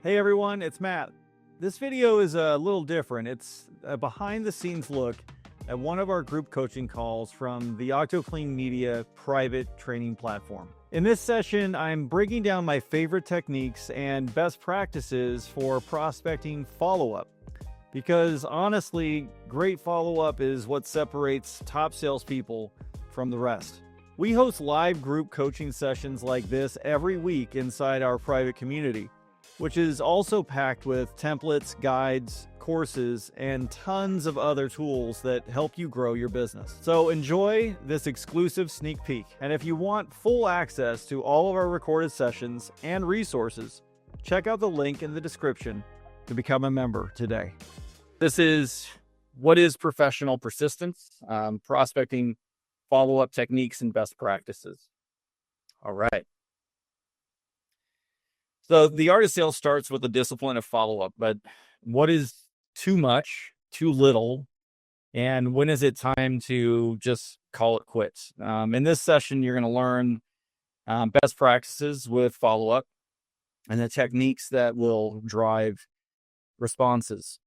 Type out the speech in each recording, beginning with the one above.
Hey everyone, it's Matt. This video is a little different. It's a behind the scenes look at one of our group coaching calls from the OctoClean Media private training platform. In this session, I'm breaking down my favorite techniques and best practices for prospecting follow-up. Because honestly, great follow-up is what separates top salespeople from the rest. We host live group coaching sessions like this every week inside our private community, which is also packed with templates, guides, courses, and tons of other tools that help you grow your business. So enjoy this exclusive sneak peek. And if you want full access to all of our recorded sessions and resources, check out the link in the description to become a member today. This is what is professional persistence, prospecting, follow-up techniques, and best practices. All right. So the art of sales starts with the discipline of follow-up, but what is too much, too little, and when is it time to just call it quits? In this session, you're going to learn best practices with follow-up and the techniques that will drive responses.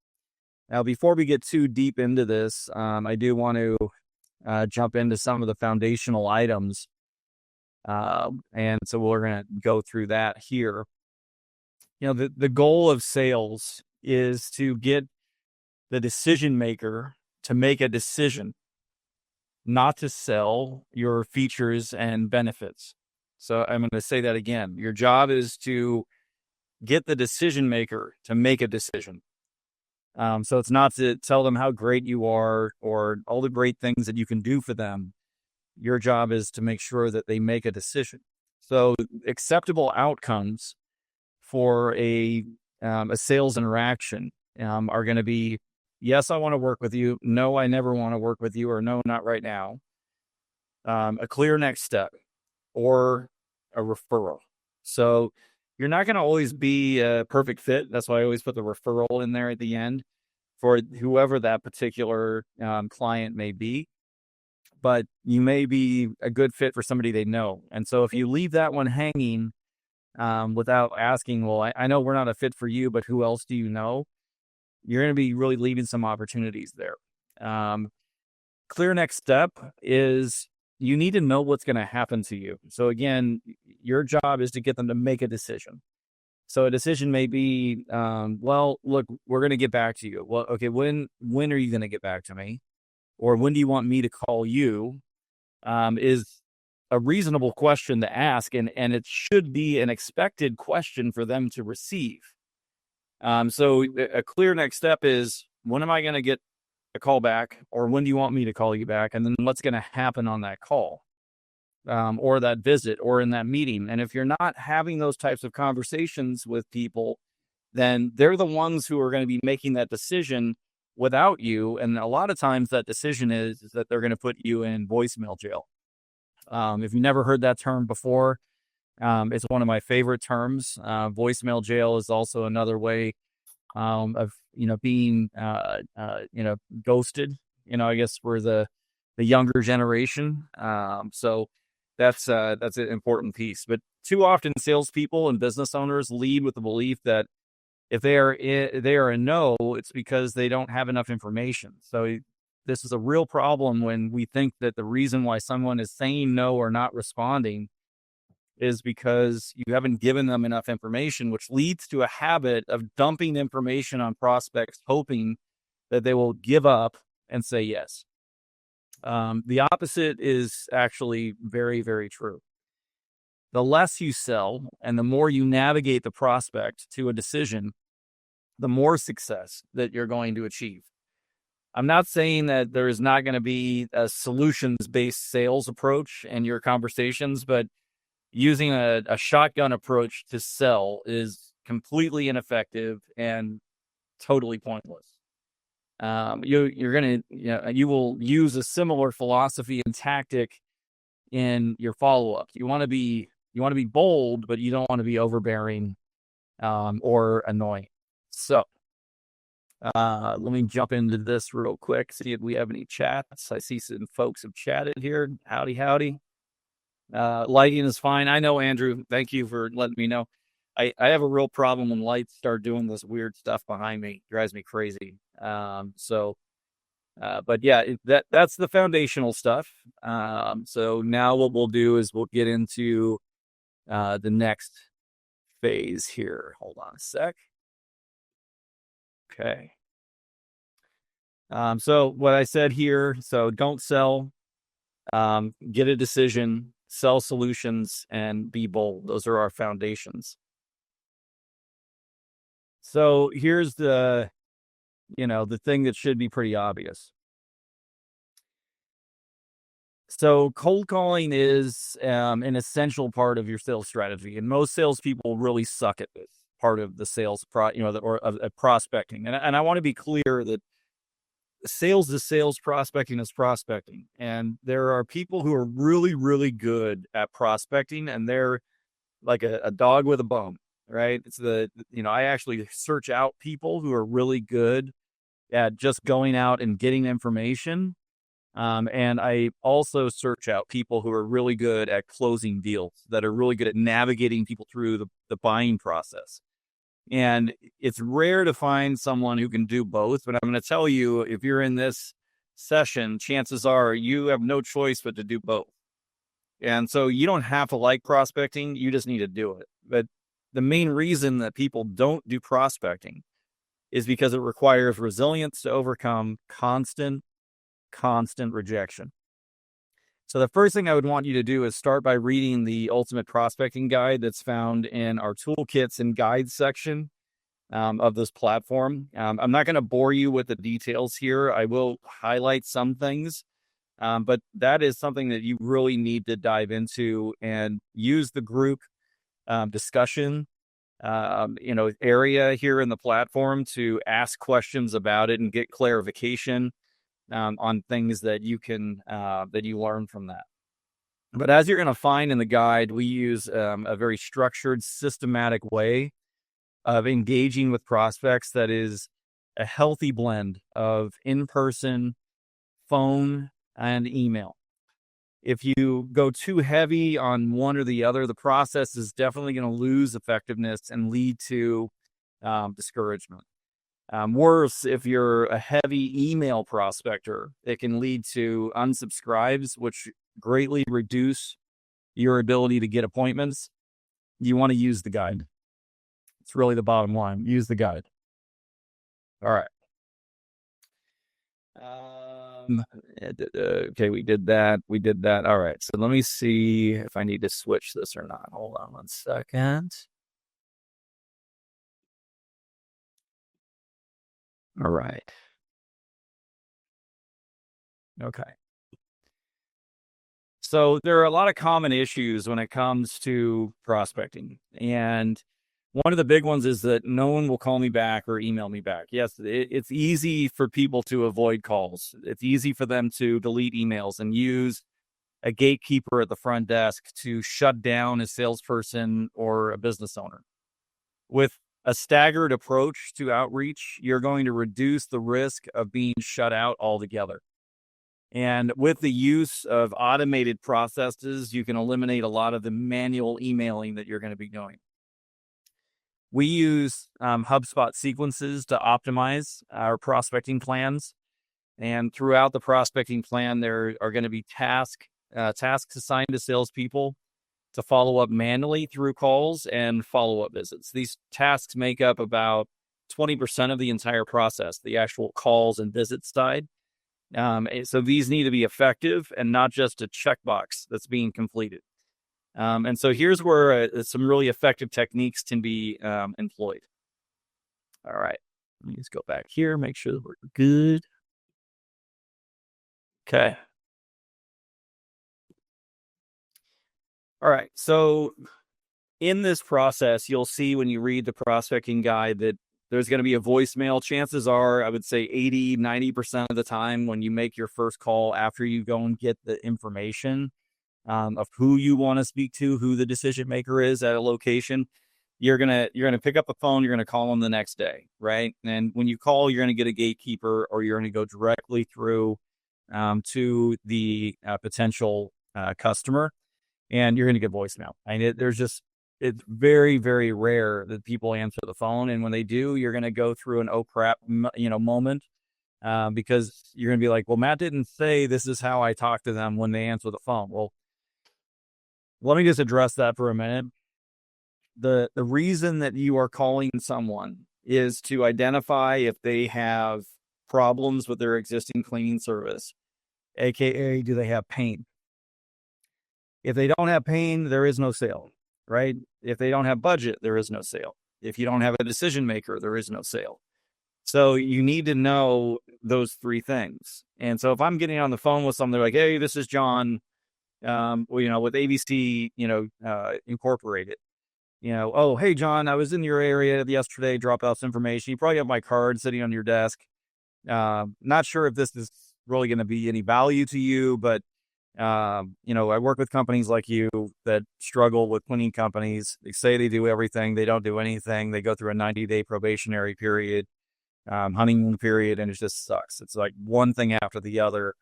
Now, before we get too deep into this, I do want to jump into some of the foundational items. And so we're going to go through that here. You know, the goal of sales is to get the decision maker to make a decision, not to sell your features and benefits. So I'm going to say that again. Your job is to get the decision maker to make a decision. So it's not to tell them how great you are or all the great things that you can do for them. Your job is to make sure that they make a decision. So acceptable outcomes for a sales interaction are going to be, yes, I want to work with you. No, I never want to work with you, or no, not right now. A clear next step or a referral. So you're not going to always be a perfect fit. That's why I always put the referral in there at the end for whoever that particular client may be. But you may be a good fit for somebody they know. And so if you leave that one hanging without asking, well, I know we're not a fit for you, but who else do you know? You're going to be really leaving some opportunities there. Clear next step is you need to know what's going to happen to you. So again, your job is to get them to make a decision. So a decision may be, well, look, we're going to get back to you. Well, okay, when are you going to get back to me? Or when do you want me to call you? Is a reasonable question to ask, and it should be an expected question for them to receive. So a clear next step is, when am I going to get a call back, or when do you want me to call you back? And then what's going to happen on that call, or that visit, or in that meeting? And if you're not having those types of conversations with people, then they're the ones who are going to be making that decision without you. And a lot of times that decision is that they're going to put you in voicemail jail. If you've never heard that term before, it's one of my favorite terms. Voicemail jail is also another way of being ghosted. I guess we're the younger generation. So that's an important piece. But too often, salespeople and business owners lead with the belief that if they are a no, it's because they don't have enough information. So this is a real problem when we think that the reason why someone is saying no or not responding is because you haven't given them enough information, which leads to a habit of dumping information on prospects, hoping that they will give up and say yes. The opposite is actually very, very true. The less you sell and the more you navigate the prospect to a decision, the more success that you're going to achieve. I'm not saying that there is not going to be a solutions-based sales approach in your conversations, but using a shotgun approach to sell is completely ineffective and totally pointless. You will use a similar philosophy and tactic in your follow-up. You want to be bold, but you don't want to be overbearing or annoying. So let me jump into this real quick, see if we have any chats. I see some folks have chatted here. Howdy. Lighting is fine. I know, Andrew. Thank you for letting me know. I have a real problem when lights start doing this weird stuff behind me. It drives me crazy. But yeah, that's the foundational stuff. So now what we'll do is we'll get into the next phase here. Hold on a sec. Okay. So what I said here, so don't sell, get a decision, sell solutions, and be bold. Those are our foundations. So here's the thing that should be pretty obvious. So cold calling is an essential part of your sales strategy, and most salespeople really suck at this part of the sales of prospecting. And I want to be clear that sales is sales, prospecting is prospecting, and there are people who are really, really good at prospecting, and they're like a dog with a bone, right? I actually search out people who are really good at just going out and getting information. And I also search out people who are really good at closing deals, that are really good at navigating people through the buying process. And it's rare to find someone who can do both. But I'm going to tell you, if you're in this session, chances are you have no choice but to do both. And so you don't have to like prospecting. You just need to do it. But the main reason that people don't do prospecting is because it requires resilience to overcome constant rejection. So the first thing I would want you to do is start by reading the Ultimate Prospecting Guide that's found in our toolkits and guides section of this platform. I'm not going to bore you with the details here. I will highlight some things, but that is something that you really need to dive into and use the group discussion area here in the platform to ask questions about it and get clarification on things that you learn from that. But as you're going to find in the guide, we use a very structured, systematic way of engaging with prospects that is a healthy blend of in-person, phone, and email. If you go too heavy on one or the other, the process is definitely going to lose effectiveness and lead to discouragement. Worse, if you're a heavy email prospector, it can lead to unsubscribes, which greatly reduce your ability to get appointments. You want to use the guide. It's really the bottom line. Use the guide. All right. Okay, we did that. All right. So let me see if I need to switch this or not. Hold on 1 second. All right. Okay. So there are a lot of common issues when it comes to prospecting. And one of the big ones is that no one will call me back or email me back. Yes, it's easy for people to avoid calls. It's easy for them to delete emails and use a gatekeeper at the front desk to shut down a salesperson or a business owner. With a staggered approach to outreach, you're going to reduce the risk of being shut out altogether. And with the use of automated processes, you can eliminate a lot of the manual emailing that you're going to be doing. We use HubSpot sequences to optimize our prospecting plans. And throughout the prospecting plan, there are going to be tasks assigned to salespeople to follow up manually through calls and follow-up visits. These tasks make up about 20% of the entire process, the actual calls and visits side. So these need to be effective and not just a checkbox that's being completed. And so here's where some really effective techniques can be employed. All right, let me just go back here, make sure that we're good. Okay. All right, so in this process, you'll see when you read the prospecting guide that there's going to be a voicemail. Chances are, I would say 80, 90% of the time when you make your first call after you go and get the information of who you want to speak to, who the decision maker is at a location, you're gonna pick up the phone, you're gonna call them the next day, right? And when you call, you're gonna get a gatekeeper, or you're gonna go directly through to the potential customer, and you're gonna get voicemail. And there's just it's very, very rare that people answer the phone. And when they do, you're going to go through an oh crap, moment, because you're going to be like, well, Matt didn't say this is how I talk to them when they answer the phone. Well, let me just address that for a minute. The reason that you are calling someone is to identify if they have problems with their existing cleaning service, aka do they have pain? If they don't have pain, there is no sale, right? If they don't have budget, there is no sale. If you don't have a decision maker, there is no sale. So you need to know those three things. And so if I'm getting on the phone with someone, they're like, hey, this is John, with ABC, Incorporated. Oh, hey, John, I was in your area yesterday, drop off some information. You probably have my card sitting on your desk. Not sure if this is really going to be any value to you, but, I work with companies like you that struggle with cleaning companies. They say they do everything. They don't do anything. They go through a 90-day probationary period, honeymoon period, and it just sucks. It's like one thing after the other.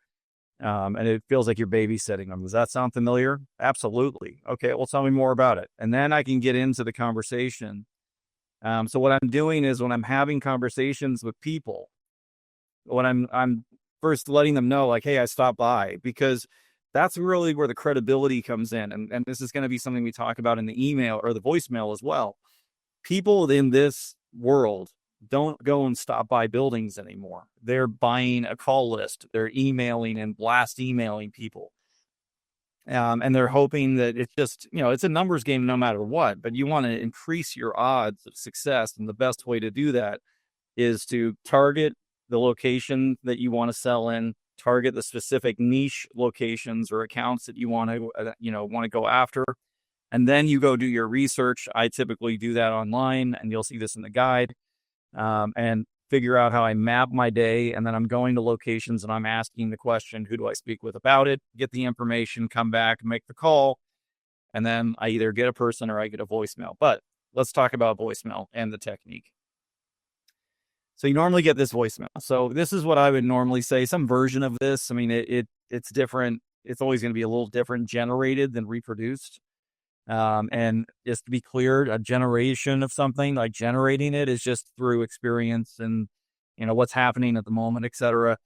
And it feels like you're babysitting them. Does that sound familiar? Absolutely. Okay, well, tell me more about it. And then I can get into the conversation. So what I'm doing is when I'm having conversations with people, when I'm first letting them know, like, hey, I stopped by, because that's really where the credibility comes in. And this is going to be something we talk about in the email or the voicemail as well. People in this world don't go and stop by buildings anymore. They're buying a call list. They're emailing and blast emailing people. And they're hoping that it's just, it's a numbers game no matter what, but you want to increase your odds of success. And the best way to do that is to target the location that you want to sell in, target the specific niche locations or accounts that you want to go after. And then you go do your research. I typically do that online, and you'll see this in the guide. And figure out how I map my day. And then I'm going to locations and I'm asking the question, who do I speak with about it? Get the information, come back, make the call. And then I either get a person or I get a voicemail. But let's talk about voicemail and the technique. So you normally get this voicemail. So this is what I would normally say, some version of this. I mean, it's different. It's always going to be a little different generated than reproduced. And just to be clear, a generation of something, like generating it, is just through experience and, what's happening at the moment, et cetera.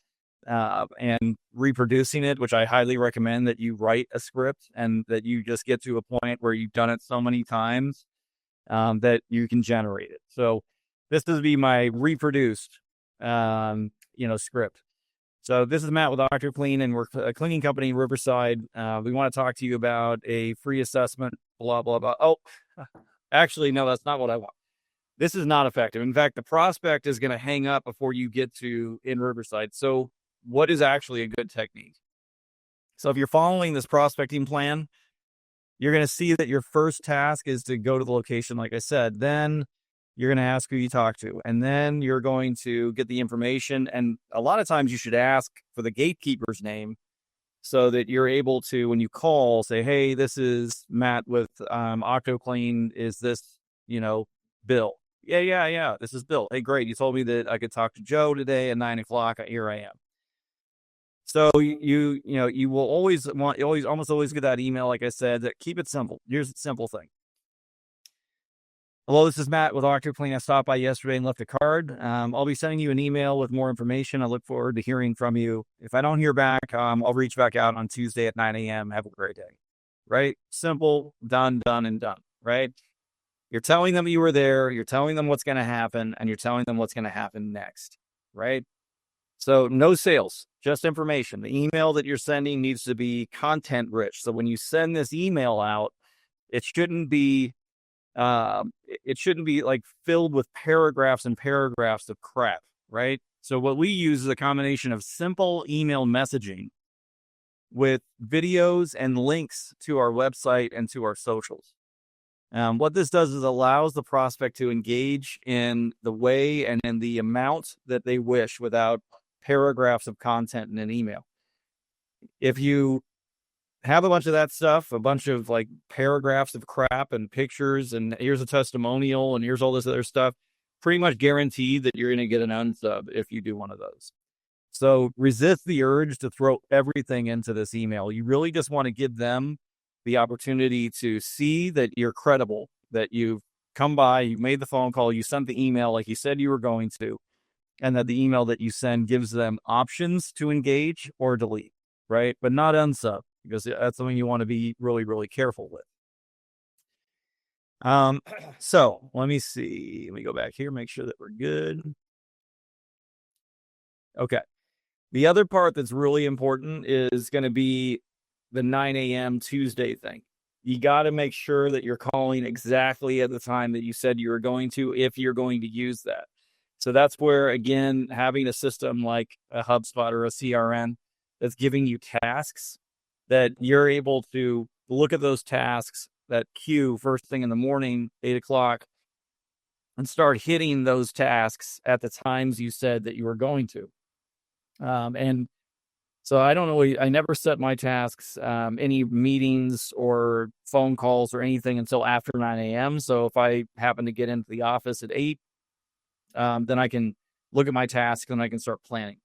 And reproducing it, which I highly recommend that you write a script and that you just get to a point where you've done it so many times, that you can generate it. So this would be my reproduced, script. So this is Matt with OctoClean, and we're a cleaning company in Riverside. We want to talk to you about a free assessment, blah, blah, blah. Oh, actually, no, that's not what I want. This is not effective. In fact, the prospect is going to hang up before you get to in Riverside. So what is actually a good technique? So if you're following this prospecting plan, you're going to see that your first task is to go to the location, like I said. Then you're going to ask who you talk to, and then you're going to get the information. And a lot of times you should ask for the gatekeeper's name so that you're able to, when you call, say, hey, this is Matt with OctoClean. Is this, Bill? Yeah. This is Bill. Hey, great. You told me that I could talk to Joe today at 9:00. Here I am. So you will almost always get that email, like I said, that keep it simple. Here's a simple thing. Hello, this is Matt with OctoClean. I stopped by yesterday and left a card. I'll be sending you an email with more information. I look forward to hearing from you. If I don't hear back, I'll reach back out on Tuesday at 9 a.m. Have a great day. Right? Simple, done, and done. Right? You're telling them you were there. You're telling them what's going to happen, and you're telling them what's going to happen next. Right? So no sales, just information. The email that you're sending needs to be content rich. So when you send this email out, it shouldn't be like filled with paragraphs and paragraphs of crap, right? So what we use is a combination of simple email messaging with videos and links to our website and to our socials. What this does is allows the prospect to engage in the way and in the amount that they wish without paragraphs of content in an email. If you have a bunch of that stuff, a bunch of like paragraphs of crap and pictures, and here's a testimonial, and here's all this other stuff, pretty much guaranteed that you're going to get an unsub if you do one of those. So resist the urge to throw everything into this email. You really just want to give them the opportunity to see that you're credible, that you've come by, you made the phone call, you sent the email like you said you were going to, and that the email that you send gives them options to engage or delete, right? But not unsub, because that's something you want to be really, really careful with. So let me see. Let me go back here, make sure that we're good. Okay. The other part that's really important is going to be the 9 a.m. Tuesday thing. You got to make sure that you're calling exactly at the time that you said you were going to, if you're going to use that. So that's where, again, having a system like a HubSpot or a CRM that's giving you tasks that you're able to look at those tasks, that queue first thing in the morning, 8 o'clock, and start hitting those tasks at the times you said that you were going to. And so I don't know, I never set my tasks, any meetings or phone calls or anything until after 9 a.m. So if I happen to get into the office at 8, then I can look at my tasks and I can start planning.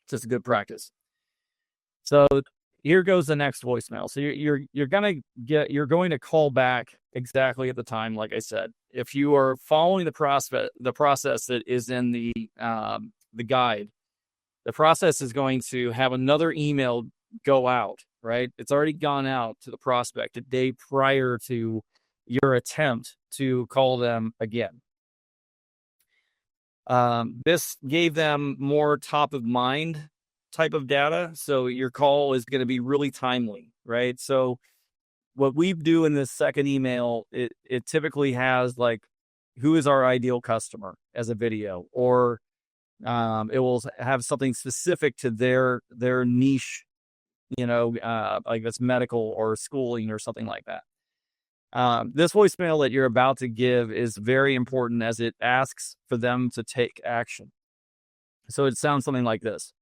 It's just a good practice. So here goes the next voicemail. So you're going to call back exactly at the time, like I said. If you are following the process that is in the guide, the process is going to have another email go out, right? It's already gone out to the prospect a day prior to your attempt to call them again. This gave them more top of mind type of data. So your call is going to be really timely, right? So what we do in this second email, it typically has like, who is our ideal customer as a video, or it will have something specific to their niche, like it's medical or schooling or something like that. This voicemail that you're about to give is very important as it asks for them to take action. So it sounds something like this.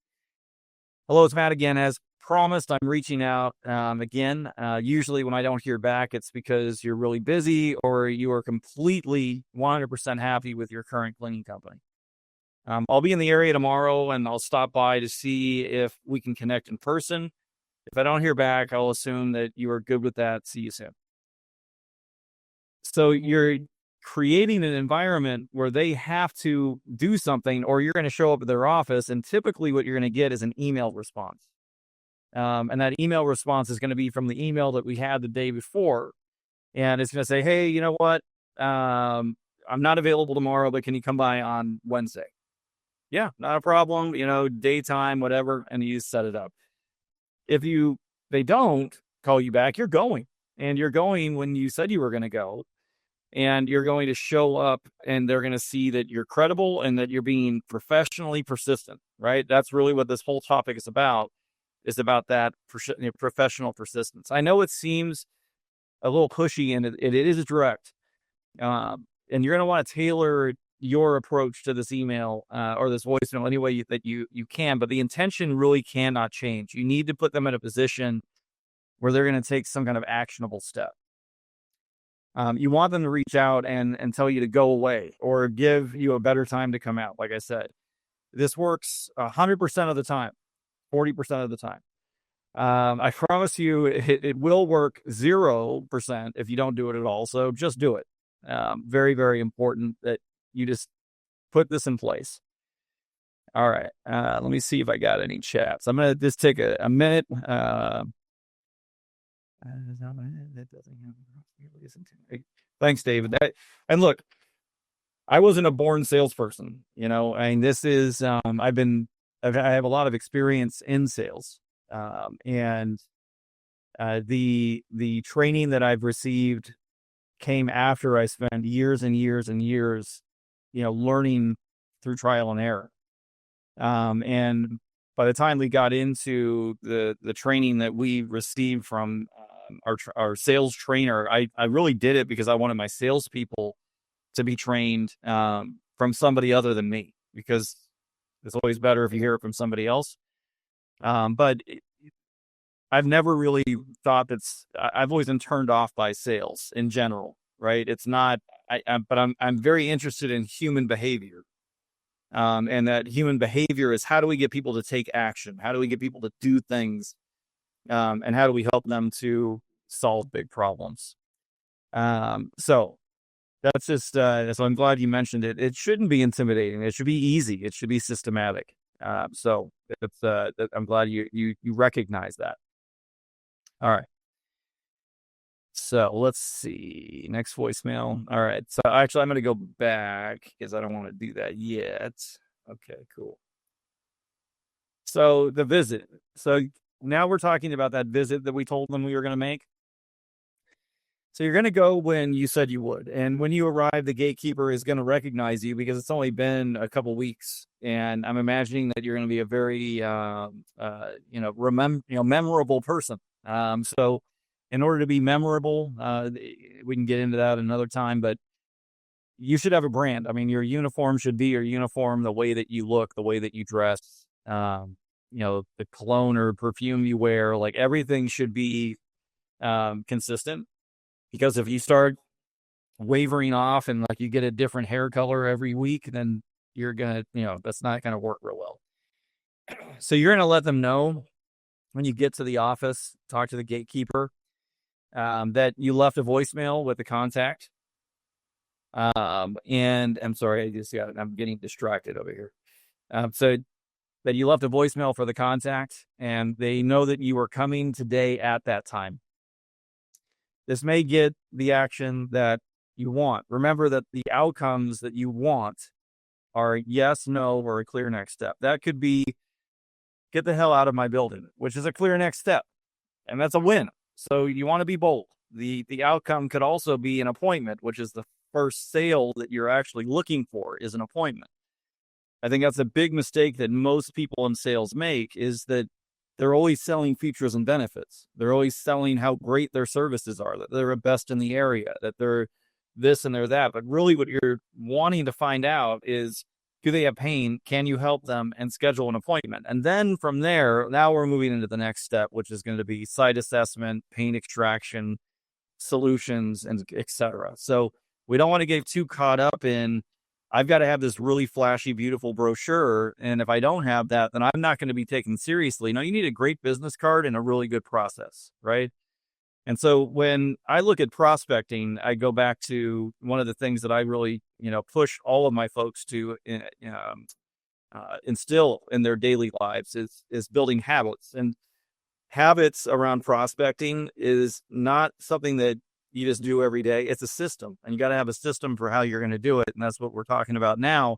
Hello, it's Matt again. As promised, I'm reaching out again. Usually when I don't hear back, it's because you're really busy or you are completely 100% happy with your current cleaning company. I'll be in the area tomorrow and I'll stop by to see if we can connect in person. If I don't hear back, I'll assume that you are good with that. See you soon. So you're creating an environment where they have to do something, or you're going to show up at their office, and typically what you're going to get is an email response. And that email response is going to be from the email that we had the day before. And it's going to say, hey, you know what? I'm not available tomorrow, but can you come by on Wednesday? Yeah, not a problem, daytime, whatever, and you set it up. If they don't call you back, you're going. And you're going when you said you were going to go. And you're going to show up and they're going to see that you're credible and that you're being professionally persistent, right? That's really what this whole topic is about that professional persistence. I know it seems a little pushy and it is direct. And you're going to want to tailor your approach to this email or this voicemail any way that you can, but the intention really cannot change. You need to put them in a position where they're going to take some kind of actionable step. You want them to reach out and tell you to go away or give you a better time to come out. Like I said, this works 100% of the time, 40% of the time. I promise you it will work 0% if you don't do it at all. So just do it. Very, very important that you just put this in place. All right. Let me see if I got any chats. I'm going to just take a minute. Thanks, David. And look, I wasn't a born salesperson. This is, I have a lot of experience in sales. And the training that I've received came after I spent years and years and years, learning through trial and error. And by the time we got into the training that we received from our sales trainer, I really did it because I wanted my salespeople to be trained from somebody other than me, because it's always better if you hear it from somebody else. But I've never really thought I've always been turned off by sales in general, right? It's not, but I'm very interested in human behavior. And that human behavior is, how do we get people to take action? How do we get people to do things? And how do we help them to solve big problems? So that's just, so I'm glad you mentioned it. It shouldn't be intimidating. It should be easy. It should be systematic. So it's, I'm glad you recognize that. All right. So let's see. Next voicemail. All right. So actually, I'm going to go back because I don't want to do that yet. Okay, cool. So the visit. So now we're talking about that visit that we told them we were going to make. So you're going to go when you said you would. And when you arrive, the gatekeeper is going to recognize you because it's only been a couple weeks. And I'm imagining that you're going to be a very, memorable person. So in order to be memorable, we can get into that another time, but you should have a brand. I mean, your uniform should be your uniform, the way that you look, the way that you dress, the cologne or perfume you wear, like everything should be consistent. Because if you start wavering off and like you get a different hair color every week, then you're going to, that's not going to work real well. So you're going to let them know when you get to the office, talk to the gatekeeper, that you left a voicemail with the contact. And I'm sorry, I'm getting distracted over here. So that you left a voicemail for the contact and they know that you were coming today at that time. This may get the action that you want. Remember that the outcomes that you want are yes, no, or a clear next step. That could be get the hell out of my building, which is a clear next step. And that's a win. So you want to be bold. The outcome could also be an appointment, which is the first sale that you're actually looking for is an appointment. I think that's a big mistake that most people in sales make is that they're always selling features and benefits. They're always selling how great their services are, that they're the best in the area, that they're this and they're that. But really what you're wanting to find out is, do they have pain? Can you help them and schedule an appointment? And then from there, now we're moving into the next step, which is going to be site assessment, pain extraction, solutions, and etc. So we don't want to get too caught up in, I've got to have this really flashy, beautiful brochure. And if I don't have that, then I'm not going to be taken seriously. No, you need a great business card and a really good process, right? And so when I look at prospecting, I go back to one of the things that I really, push all of my folks to instill in their daily lives is building habits. And habits around prospecting is not something that you just do every day. It's a system, and you got to have a system for how you're going to do it. And that's what we're talking about now.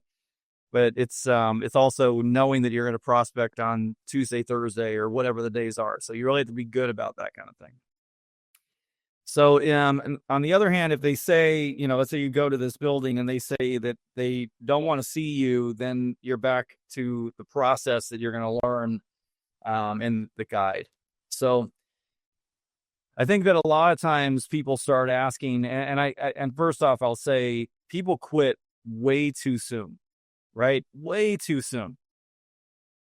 But it's also knowing that you're going to prospect on Tuesday, Thursday, or whatever the days are. So you really have to be good about that kind of thing. So, and on the other hand, if they say, let's say you go to this building and they say that they don't want to see you, then you're back to the process that you're going to learn in the guide. So I think that a lot of times people start asking, and first off, I'll say people quit way too soon, right? Way too soon.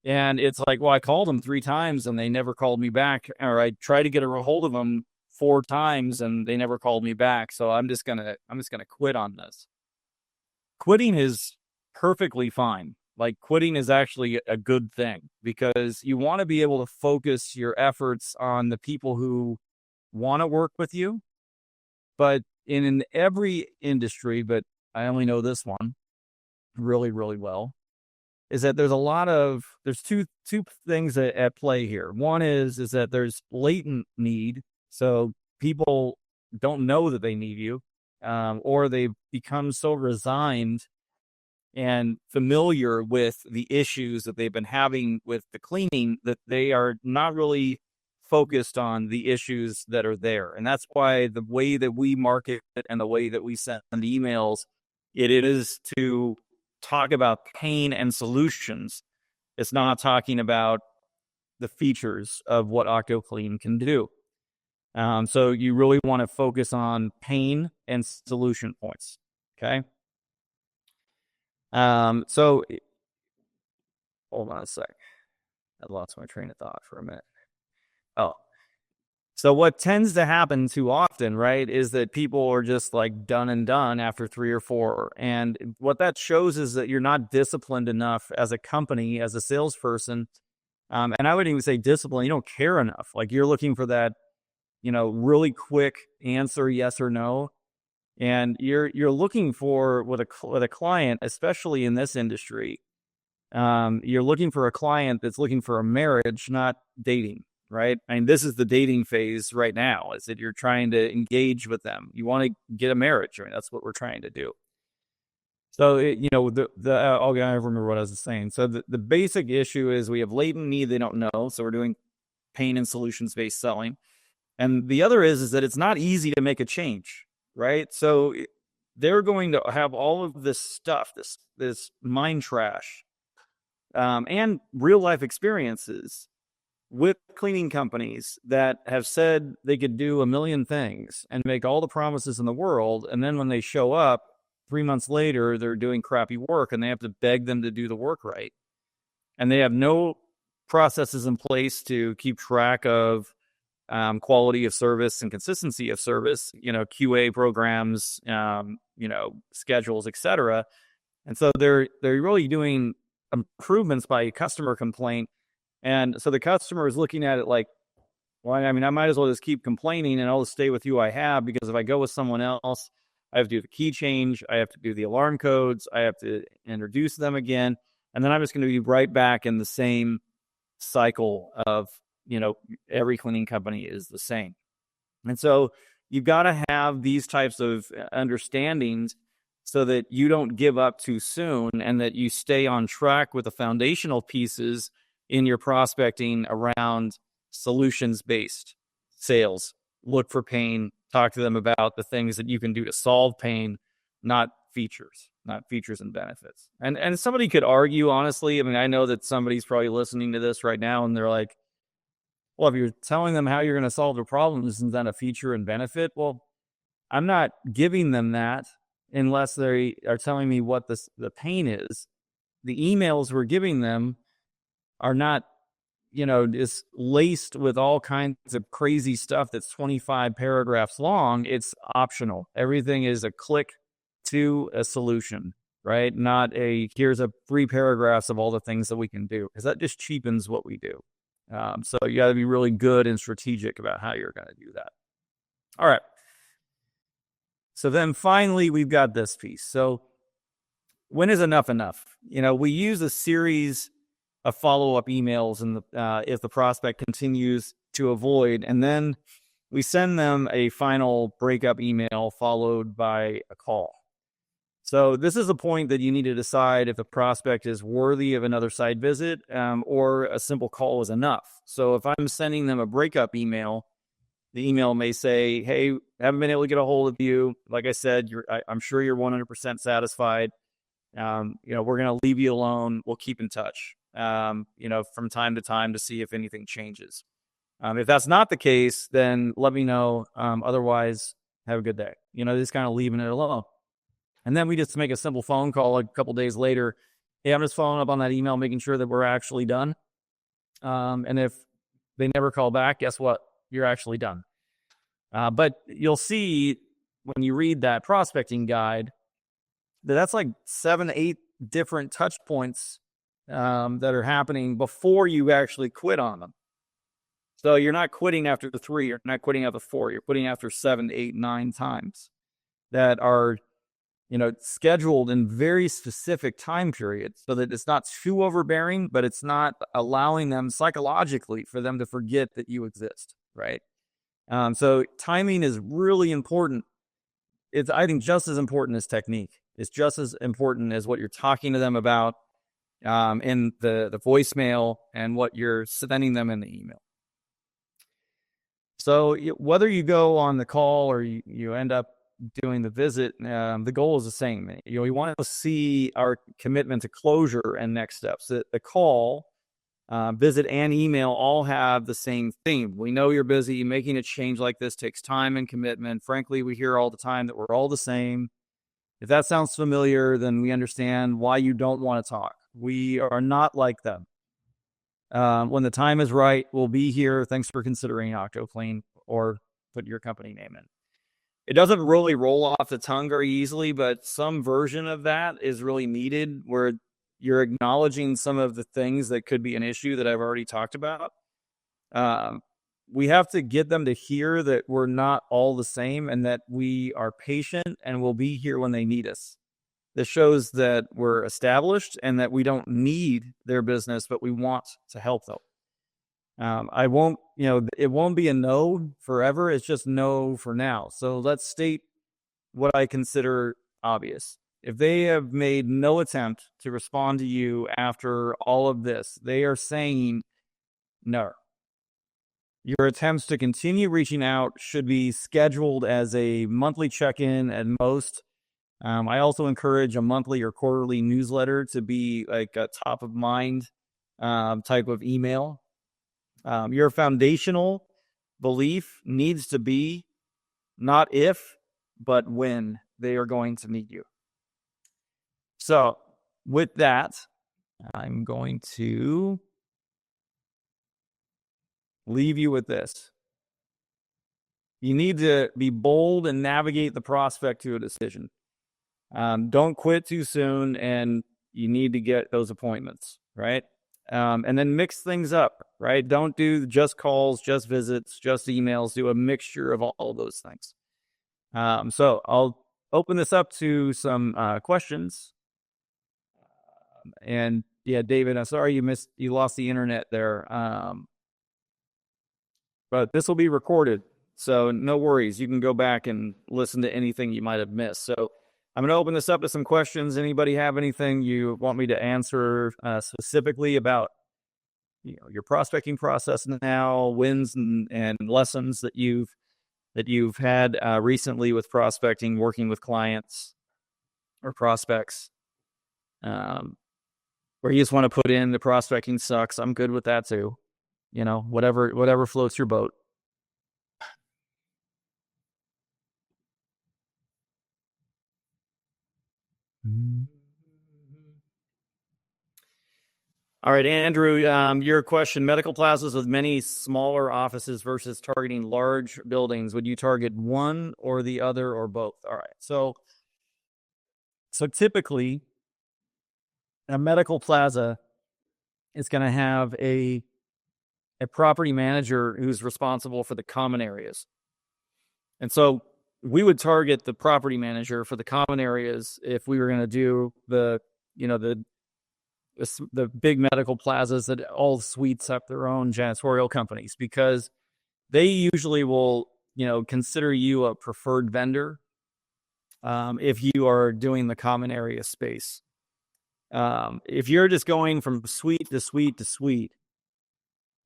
And it's like, well, I called them 3 times and they never called me back. Or I tried to get a hold of them 4 times and they never called me back. So I'm just going to quit on this. Quitting is perfectly fine. Like quitting is actually a good thing because you want to be able to focus your efforts on the people who want to work with you. But in every industry, but I only know this one really, really well, is that there's two things at play here. One is that there's latent need. So people don't know that they need you, or they've become so resigned and familiar with the issues that they've been having with the cleaning that they are not really focused on the issues that are there. And that's why the way that we market and the way that we send emails, it is to talk about pain and solutions. It's not talking about the features of what OctoClean can do. So you really want to focus on pain and solution points. Okay. So hold on a sec. I lost my train of thought for a minute. So what tends to happen too often, right, is that people are just like done and done after 3 or 4. And what that shows is that you're not disciplined enough as a company, as a salesperson. And I would even say discipline, you don't care enough. Like you're looking for that, really quick answer, yes or no. And you're looking for with a client, especially in this industry, you're looking for a client that's looking for a marriage, not dating, right? I mean, this is the dating phase right now, is that you're trying to engage with them. You want to get a marriage, right? That's what we're trying to do. So, I remember what I was saying. So the basic issue is we have latent need they don't know. So we're doing pain and solutions-based selling. And the other is that it's not easy to make a change, right? So they're going to have all of this stuff, this mind trash, and real life experiences with cleaning companies that have said they could do a million things and make all the promises in the world. And then when they show up 3 months later, they're doing crappy work and they have to beg them to do the work right. And they have no processes in place to keep track of quality of service and consistency of service, QA programs, schedules, etc. And so they're really doing improvements by customer complaint. And so the customer is looking at it like, well, I mean, I might as well just keep complaining and I'll just stay with who I have, because if I go with someone else, I have to do the key change, I have to do the alarm codes, I have to introduce them again, and then I'm just going to be right back in the same cycle of, every cleaning company is the same. And so you've got to have these types of understandings so that you don't give up too soon and that you stay on track with the foundational pieces in your prospecting around solutions-based sales. Look for pain, talk to them about the things that you can do to solve pain, not features and benefits. And somebody could argue, honestly, I mean, I know that somebody's probably listening to this right now and they're like, well, if you're telling them how you're going to solve their problems, isn't that a feature and benefit? Well, I'm not giving them that unless they are telling me what the pain is. The emails we're giving them are not, is laced with all kinds of crazy stuff that's 25 paragraphs long. It's optional. Everything is a click to a solution, right? Not here's a 3 paragraphs of all the things that we can do, because that just cheapens what we do. So you got to be really good and strategic about how you're going to do that. All right. So then finally, we've got this piece. So when is enough enough? We use a series of follow-up emails and if the prospect continues to avoid, and then we send them a final breakup email followed by a call. So this is a point that you need to decide if the prospect is worthy of another site visit or a simple call is enough. So if I'm sending them a breakup email, the email may say, hey, haven't been able to get a hold of you. Like I said, I'm sure you're 100% satisfied. We're going to leave you alone. We'll keep in touch, from time to time to see if anything changes. If that's not the case, then let me know. Otherwise, have a good day. Just kind of leaving it alone. And then we just make a simple phone call a couple days later. Hey, I'm just following up on that email, making sure that we're actually done. And if they never call back, guess what? You're actually done. But you'll see when you read that prospecting guide that's like 7-8 different touch points that are happening before you actually quit on them. So you're not quitting after the 3, you're not quitting after 4, you're quitting after 7, 8, 9 times that are scheduled in very specific time periods so that it's not too overbearing, but it's not allowing them psychologically for them to forget that you exist, right? So timing is really important. It's, I think, just as important as technique. It's just as important as what you're talking to them about in the voicemail and what you're sending them in the email. So whether you go on the call or you end up doing the visit, the goal is the same. We want to see our commitment to closure and next steps. The call, visit, and email all have the same theme. We know you're busy. Making a change like this takes time and commitment. Frankly, we hear all the time that we're all the same. If that sounds familiar, then we understand why you don't want to talk. We are not like them. When the time is right, we'll be here. Thanks for considering OctoClean, or put your company name in. It doesn't really roll off the tongue very easily, but some version of that is really needed, where you're acknowledging some of the things that could be an issue that I've already talked about. we have to get them to hear that we're not all the same and that we are patient and will be here when they need us. This shows that we're established and that we don't need their business, but we want to help them. I won't, it won't be a no forever. It's just no for now. So let's state what I consider obvious. If they have made no attempt to respond to you after all of this, they are saying no. Your attempts to continue reaching out should be scheduled as a monthly check-in at most. I also encourage a monthly or quarterly newsletter to be like a top of mind type of email. Your foundational belief needs to be not if, but when they are going to need you. So with that, I'm going to leave you with this. You need to be bold and navigate the prospect to a decision. Don't quit too soon, and you need to get those appointments, right? And then mix things up, right? Don't do just calls, just visits, just emails. Do a mixture of all of those things. So I'll open this up to some questions. And yeah, David, I'm sorry you lost the internet there. But this will be recorded, so no worries. You can go back and listen to anything you might have missed. So I'm going to open this up to some questions. Anybody have anything you want me to answer specifically about your prospecting process now, wins and lessons that you've had recently with prospecting, working with clients or prospects, where you just want to put in the prospecting sucks? I'm good with that too. Whatever floats your boat. All right, Andrew, your question, medical plazas with many smaller offices versus targeting large buildings. Would you target one or the other or both? All right. So typically a medical plaza is going to have a property manager who's responsible for the common areas. And so we would target the property manager for the common areas if we were going to do the big medical plazas that all suites have their own janitorial companies, because they usually will, consider you a preferred vendor if you are doing the common area space. If you're just going from suite to suite to suite,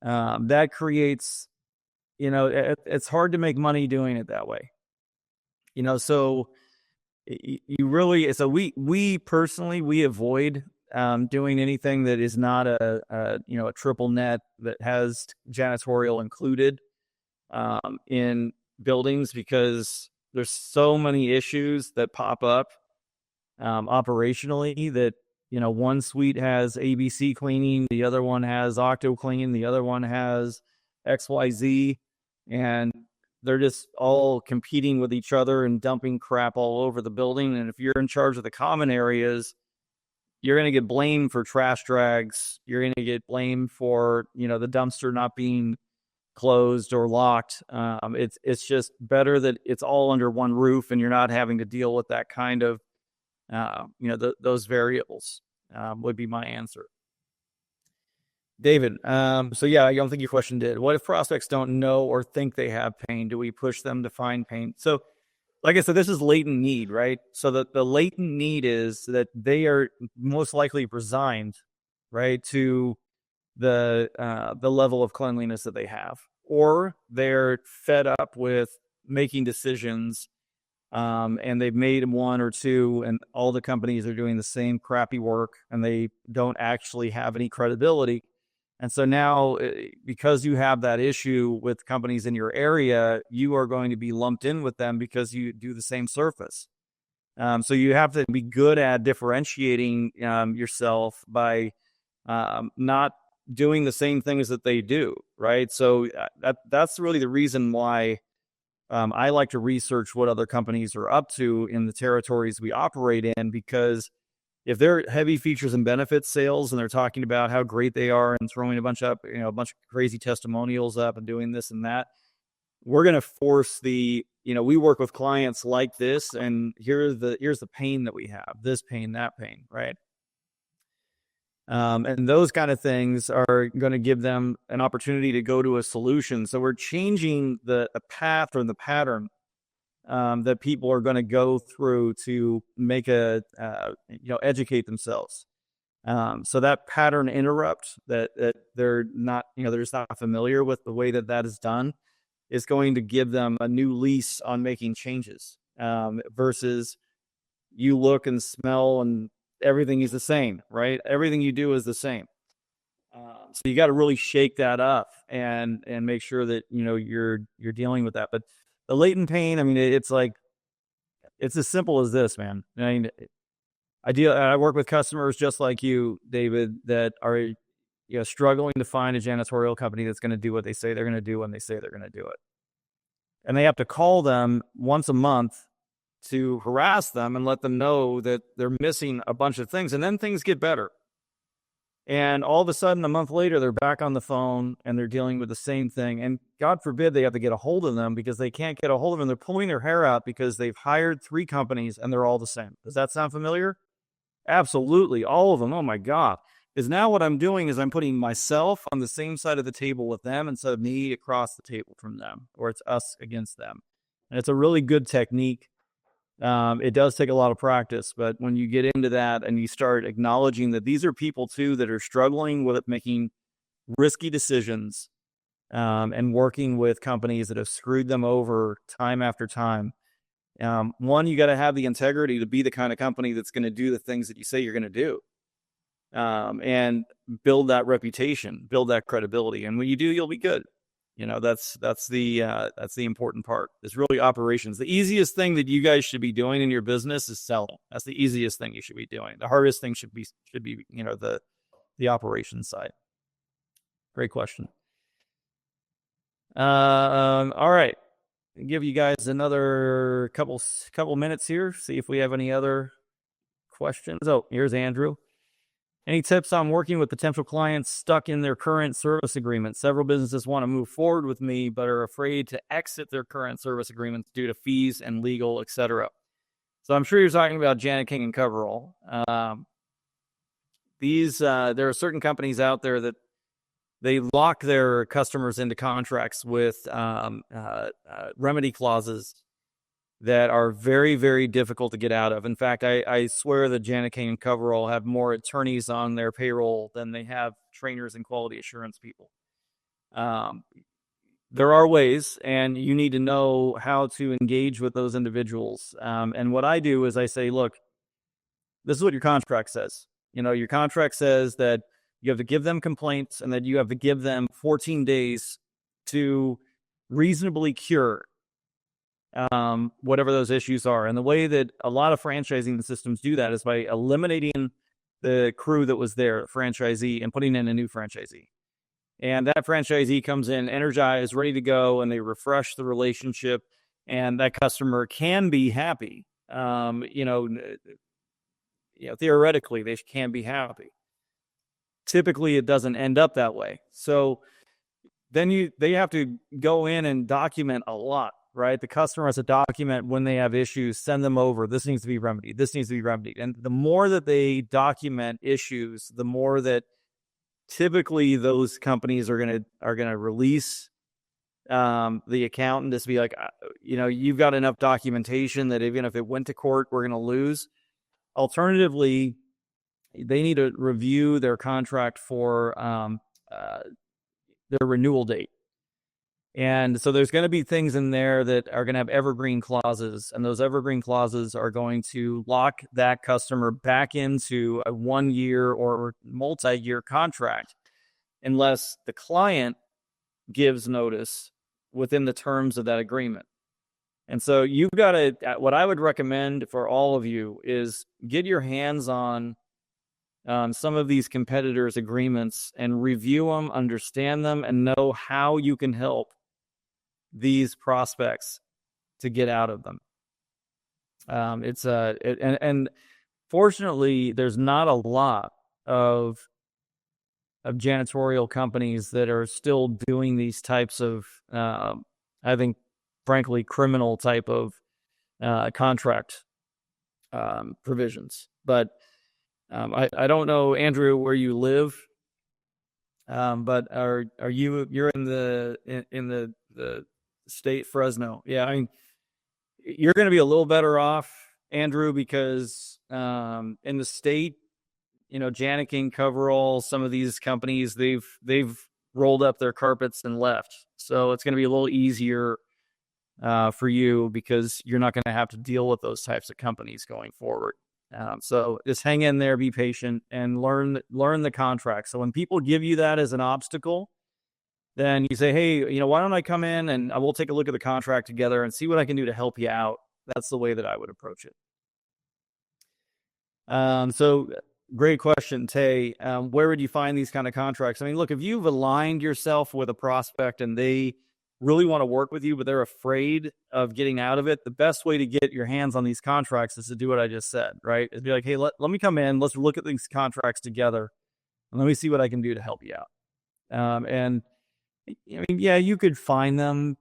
that creates, it's hard to make money doing it that way. So you really, so we personally, we avoid doing anything that is not a triple net that has janitorial included in buildings, because there's so many issues that pop up operationally that, one suite has ABC cleaning, the other one has Octo Clean, the other one has XYZ, and they're just all competing with each other and dumping crap all over the building. And if you're in charge of the common areas, you're going to get blamed for trash drags. You're going to get blamed for, the dumpster not being closed or locked. It's just better that it's all under one roof and you're not having to deal with that kind of, those variables would be my answer. David, so yeah, I don't think your question did. What if prospects don't know or think they have pain? Do we push them to find pain? So like I said, this is latent need, right? So the latent need is that they are most likely resigned, right, to the level of cleanliness that they have, or they're fed up with making decisions, and they've made one or two, and all the companies are doing the same crappy work, and they don't actually have any credibility. And so now, because you have that issue with companies in your area, you are going to be lumped in with them because you do the same surface. So you have to be good at differentiating yourself by not doing the same things that they do, right? So that's really the reason why I like to research what other companies are up to in the territories we operate in, because if they're heavy features and benefits sales and they're talking about how great they are and throwing a bunch of crazy testimonials up and doing this and that, we're going to force we work with clients like this, and here's the pain that we have, this pain, that pain, right? And those kind of things are going to give them an opportunity to go to a solution. So we're changing the path or the pattern that people are going to go through to make educate themselves. So that pattern interrupt that they're not familiar with the way that is done is going to give them a new lease on making changes, versus you look and smell and everything is the same, right? Everything you do is the same. So you got to really shake that up and make sure that you're dealing with that. But the latent pain, I mean, it's as simple as this, man. I mean, I work with customers just like you, David, that are struggling to find a janitorial company that's going to do what they say they're going to do when they say they're going to do it, and they have to call them once a month to harass them and let them know that they're missing a bunch of things, and then things get better. And all of a sudden, a month later, they're back on the phone and they're dealing with the same thing. And God forbid they have to get a hold of them because they can't get a hold of them. They're pulling their hair out because they've hired 3 companies and they're all the same. Does that sound familiar? Absolutely. All of them. Oh my God. Because now what I'm doing is I'm putting myself on the same side of the table with them instead of me across the table from them, or it's us against them. And it's a really good technique. It does take a lot of practice, but when you get into that and you start acknowledging that these are people too that are struggling with making risky decisions, and working with companies that have screwed them over time after time. One, you got to have the integrity to be the kind of company that's going to do the things that you say you're going to do, and build that reputation, build that credibility. And when you do, you'll be good. That's the important part. It's really operations. The easiest thing that you guys should be doing in your business is selling. That's the easiest thing you should be doing. The hardest thing should be the operations side. Great question. All right. I'll give you guys another couple minutes here. See if we have any other questions. Oh, here's Andrew. Any tips on working with potential clients stuck in their current service agreement? Several businesses want to move forward with me, but are afraid to exit their current service agreements due to fees and legal, etc. So I'm sure you're talking about Janet King and Coverall. There are certain companies out there that they lock their customers into contracts with remedy clauses that are very, very difficult to get out of. In fact, I swear that Janet King and Coverall have more attorneys on their payroll than they have trainers and quality assurance people. There are ways, and you need to know how to engage with those individuals. And what I do is I say, look, this is what your contract says. Your contract says that you have to give them complaints and that you have to give them 14 days to reasonably cure whatever those issues are. And the way that a lot of franchising systems do that is by eliminating the crew that was there, franchisee, and putting in a new franchisee. And that franchisee comes in energized, ready to go, and they refresh the relationship, and that customer can be happy. Theoretically, they can be happy. Typically, it doesn't end up that way. So then they have to go in and document a lot, right? The customer has to document when they have issues, send them over. This needs to be remedied. This needs to be remedied. And the more that they document issues, the more that typically those companies are gonna release the account and just be like, you've got enough documentation that even if it went to court, we're gonna lose. Alternatively, they need to review their contract for their renewal date. And so there's going to be things in there that are going to have evergreen clauses, and those evergreen clauses are going to lock that customer back into a 1-year or multi-year contract unless the client gives notice within the terms of that agreement. And so you've got to, what I would recommend for all of you is get your hands on some of these competitors' agreements and review them, understand them, and know how you can help these prospects to get out of them. fortunately, there's not a lot of janitorial companies that are still doing these types of, I think, frankly, criminal type of contract provisions. But I don't know, Andrew, where you live, but you're in the state Fresno? Yeah, I mean, you're going to be a little better off, Andrew, because in the state, Janiking, Coverall, some of these companies, they've rolled up their carpets and left. So it's going to be a little easier for you because you're not going to have to deal with those types of companies going forward. So just hang in there, be patient, and learn the contract. So when people give you that as an obstacle, then you say, hey, why don't I come in and I will take a look at the contract together and see what I can do to help you out. That's the way that I would approach it. So great question, Tay. Where would you find these kind of contracts? I mean, look, if you've aligned yourself with a prospect and they really want to work with you, but they're afraid of getting out of it, the best way to get your hands on these contracts is to do what I just said, right? Is be like, hey, let me come in. Let's look at these contracts together and let me see what I can do to help you out. And I mean, yeah, you could find them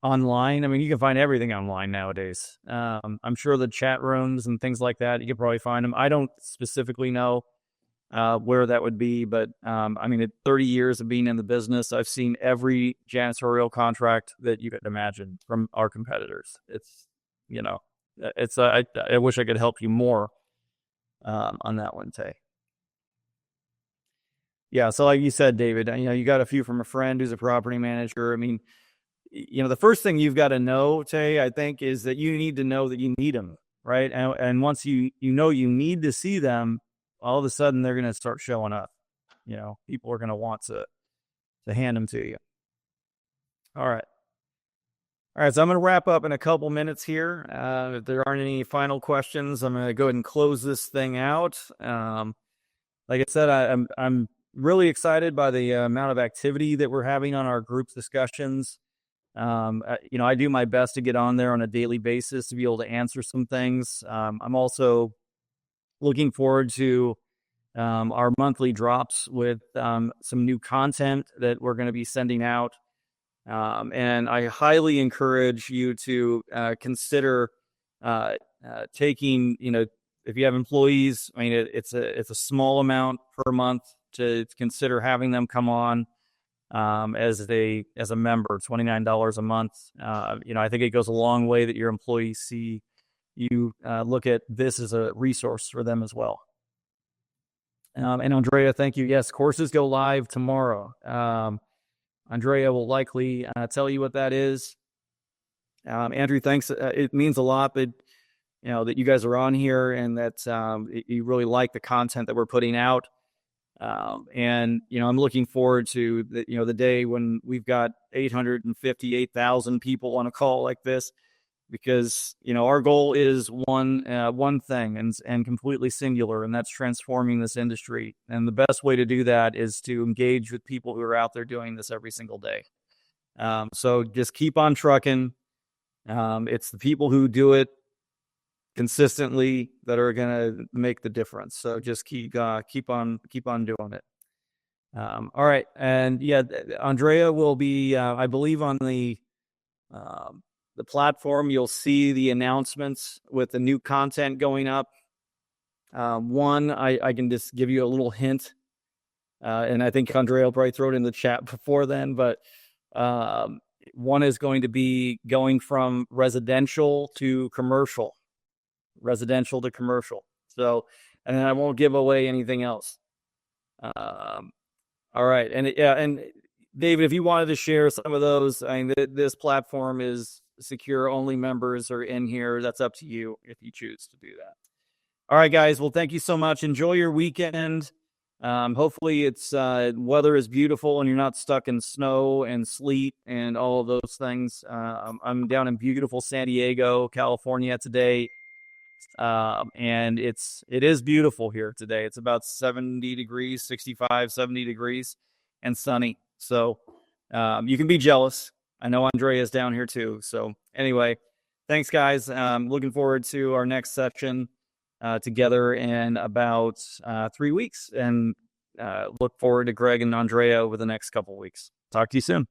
online. I mean, you can find everything online nowadays. I'm sure the chat rooms and things like that, you could probably find them. I don't specifically know where that would be, but I mean, at 30 years of being in the business, I've seen every janitorial contract that you could imagine from our competitors. It's, I wish I could help you more on that one, Tay. Yeah, so like you said, David, you got a few from a friend who's a property manager. I mean, the first thing you've got to know, Tay, I think, is that you need to know that you need them, right? And once you need to see them, all of a sudden they're going to start showing up. People are going to want to hand them to you. All right. So I'm going to wrap up in a couple minutes here. If there aren't any final questions, I'm going to go ahead and close this thing out. Like I said, I'm really excited by the amount of activity that we're having on our group discussions. I do my best to get on there on a daily basis to be able to answer some things. I'm also looking forward to our monthly drops with some new content that we're going to be sending out. And I highly encourage you to consider taking, if you have employees, I mean, it's a small amount per month to consider having them come on as a member, $29 a month. I think it goes a long way that your employees see you look at this as a resource for them as well. And Andrea, thank you. Yes, courses go live tomorrow. Andrea will likely tell you what that is. Andrew, thanks. It means a lot that that you guys are on here and that you really like the content that we're putting out. And I'm looking forward to the day when we've got 858,000 people on a call like this, because our goal is one thing and completely singular, and that's transforming this industry. And the best way to do that is to engage with people who are out there doing this every single day. So just keep on trucking. It's the people who do it consistently that are going to make the difference. So just keep on doing it. All right. And yeah, Andrea will be, I believe, on the platform. You'll see the announcements with the new content going up. One, I can just give you a little hint. And I think Andrea will probably throw it in the chat before then, but one is going to be going from residential to commercial. So, and then I won't give away anything else. All right. And and David, if you wanted to share some of those, I mean, this platform is secure, only members are in here. That's up to you if you choose to do that. All right, guys. Well, thank you so much. Enjoy your weekend. Hopefully it's weather is beautiful and you're not stuck in snow and sleet and all of those things. I'm down in beautiful San Diego, California today. And it is beautiful here today. It's about 70 degrees, 65, 70 degrees and sunny. So, you can be jealous. I know Andrea's down here too. So anyway, thanks guys. Looking forward to our next session. together in about 3 weeks, and look forward to Greg and Andrea over the next couple weeks. Talk to you soon.